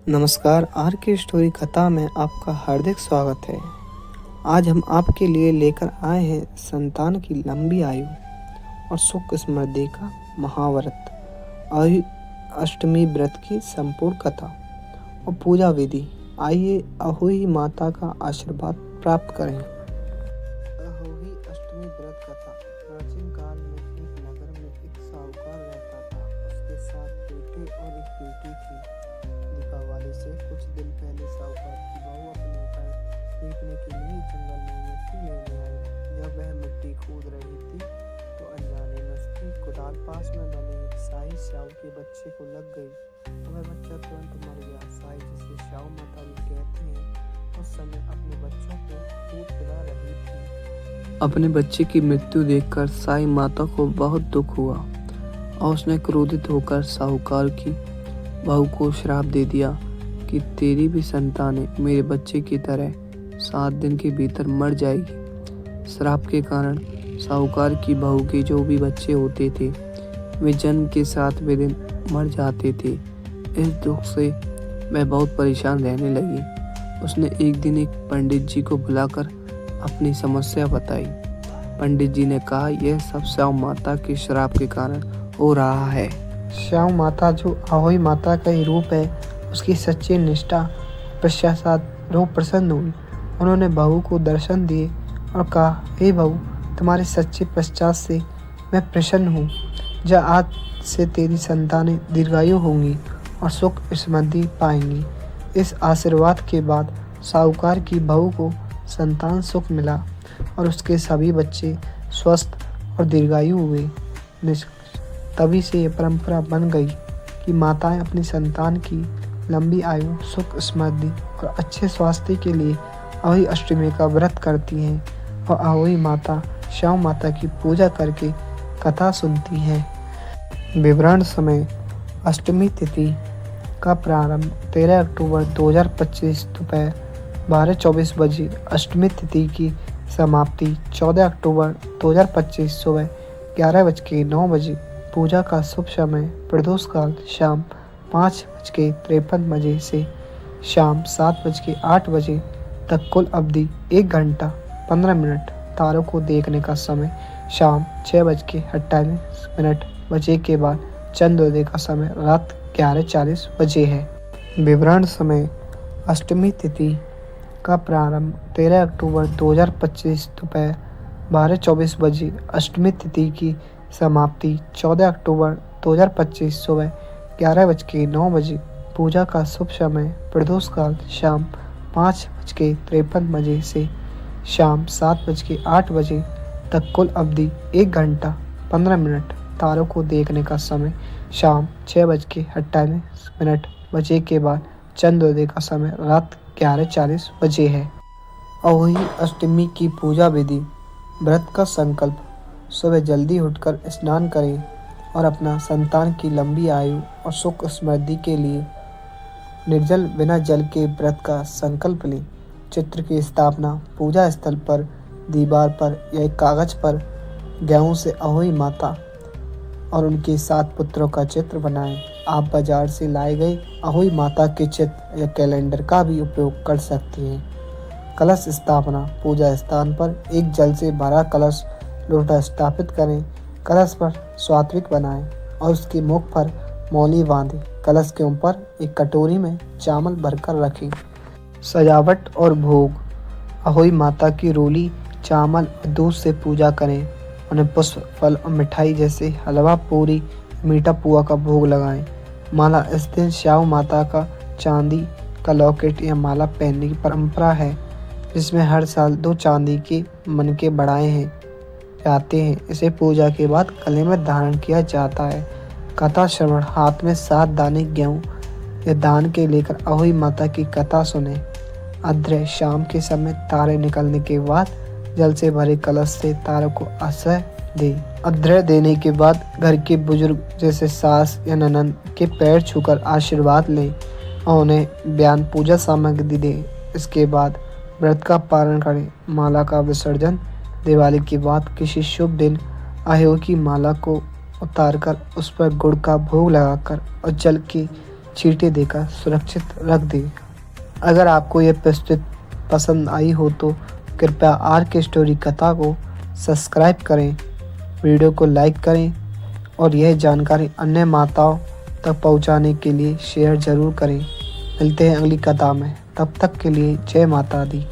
नमस्कार, आर के स्टोरी कथा में आपका हार्दिक स्वागत है। आज हम आपके लिए लेकर आए हैं संतान की लंबी आयु और सुख समृद्धि का महाव्रत अहि अष्टमी व्रत की संपूर्ण कथा और पूजा विधि। आइए अहोई माता का आशीर्वाद प्राप्त करें। अहोई अष्टमी व्रत कथा। प्राचीन काल में एक नगर में एक साहूकार रहता था। उसके 7 बेटे और एक बेटी थी। दीपावली से कुछ दिन पहले साहूकार की बहू अपने घर सीखने के लिए जंगल में मिट्टी लेने आई। जब वह मिट्टी खोद रही थी तो अनजाने में उसकी कुदाल पास में बने एक साई श्याव के बच्चे को लग गई। वह बच्चा तुरंत मर गया। साई, जिसे श्याव माता भी कहते हैं, उस समय अपने बच्चों को दूध पिला रही थी। अपने बच्चे की मृत्यु देखकर साई माता को बहुत दुख हुआ और उसने क्रोधित होकर साहूकार की बहू को श्राप दे दिया कि तेरी भी संतानें मेरे बच्चे की तरह 7 दिन के भीतर मर जाएगी। श्राप के कारण साहूकार की बहू के जो भी बच्चे होते थे वे जन्म के 7वें दिन मर जाते थे। इस दुख से वह बहुत परेशान रहने लगी। उसने एक दिन एक पंडित जी को बुलाकर अपनी समस्या बताई। पंडित जी ने कहा, यह सब श्याम माता के श्राप के कारण हो रहा है। श्याम माता, जो अहोई माता का ही रूप है, उसकी सच्ची निष्ठा पश्चात रूप प्रसन्न हुई। उन्होंने बहू को दर्शन दिए और कहा, हे बहू, तुम्हारे सच्चे पश्चात से मैं प्रसन्न हूँ। जा, आज से तेरी संतानें दीर्घायु होंगी और सुख समृद्धि पाएंगी। इस आशीर्वाद के बाद साहूकार की बहू को संतान सुख मिला और उसके सभी बच्चे स्वस्थ और दीर्घायु हुए। तभी से ये परंपरा बन गई कि माताएं अपनी संतान की लंबी आयु, सुख समृद्धि और अच्छे स्वास्थ्य के लिए अहोई अष्टमी का व्रत करती हैं और अहोई माता, श्याम माता की पूजा करके कथा सुनती हैं। विवरण समय। अष्टमी तिथि का प्रारंभ 13 अक्टूबर 2025 दोपहर 12:24 बजे। अष्टमी तिथि की समाप्ति 14 अक्टूबर 2025 सुबह 11:09 बजे। पूजा का शुभ समय प्रदोष काल शाम 5:53 से शाम 7:08 बजे तक। कुल अवधि 1 घंटा 15 मिनट। तारों को देखने का समय शाम 6:48 बजे के बाद चंद्रोदय का समय रात 11:40 बजे है। विवरण समय। अष्टमी तिथि का प्रारंभ 13 अक्टूबर 2025 दोपहर 12:24 बजे। अष्टमी तिथि की समाप्ति 14 अक्टूबर 2025 सुबह 11:09 बजे। पूजा का शुभ समय प्रदोष काल शाम 5:53 बजे से शाम 7:08 बजे तक। कुल अवधि 1 घंटा 15 मिनट। तारों को देखने का समय शाम 6:48 बजे के बाद चंद्रोदय का समय रात 11:40 बजे है। अहोई अष्टमी की पूजा विधि। व्रत का संकल्प। सुबह जल्दी उठकर स्नान करें और अपना संतान की लंबी आयु और सुख समृद्धि के लिए निर्जल बिना जल के व्रत का संकल्प लें। चित्र की स्थापना। पूजा स्थल पर दीवार पर या एक कागज पर गेहूं से अहोई माता और उनके 7 पुत्रों का चित्र बनाएं। आप बाजार से लाए गए अहोई माता के चित्र या कैलेंडर का भी उपयोग कर सकते हैं। कलश स्थापना। पूजा स्थान पर एक जल से भरा कलश लोटा स्थापित करें। कलश पर सात्विक बनाएं और उसके मुख पर मौली बांधें। कलश के ऊपर एक कटोरी में चावल भरकर रखें। सजावट और भोग। अहोई माता की रोली, चावल और दूध से पूजा करें। उन्हें पुष्प, फल और मिठाई जैसे हलवा, पूरी, मीठा पुआ का भोग लगाएं। माला। इस दिन श्याम माता का चांदी का लॉकेट या माला पहनने की परंपरा है, जिसमें हर साल 2 चांदी के मनके बढ़ाए जाते हैं। इसे पूजा के बाद गले में धारण किया जाता है। कथा श्रवण। हाथ में 7 दाने गेहूं या दान के लेकर अहोई माता की कथा सुने। अध्रय। शाम के समय तारे निकलने के बाद जल से भरे कलश से तारों को आश्रय दे। अध्रय देने के बाद घर के बुजुर्ग जैसे सास या ननद के पैर छूकर आशीर्वाद लें और उन्हें बयान पूजा सामग्री दें। इसके बाद व्रत का पालन करें। माला का विसर्जन। दिवाली के बाद किसी शुभ दिन अहोई की माला को उतारकर उस पर गुड़ का भोग लगाकर और जल के चींटी देकर सुरक्षित रख दें। अगर आपको यह प्रस्तुति पसंद आई हो तो कृपया आर के स्टोरी कथा को सब्सक्राइब करें, वीडियो को लाइक करें और यह जानकारी अन्य माताओं तक पहुंचाने के लिए शेयर ज़रूर करें। मिलते हैं अगली कथा में, तब तक के लिए जय माता दी।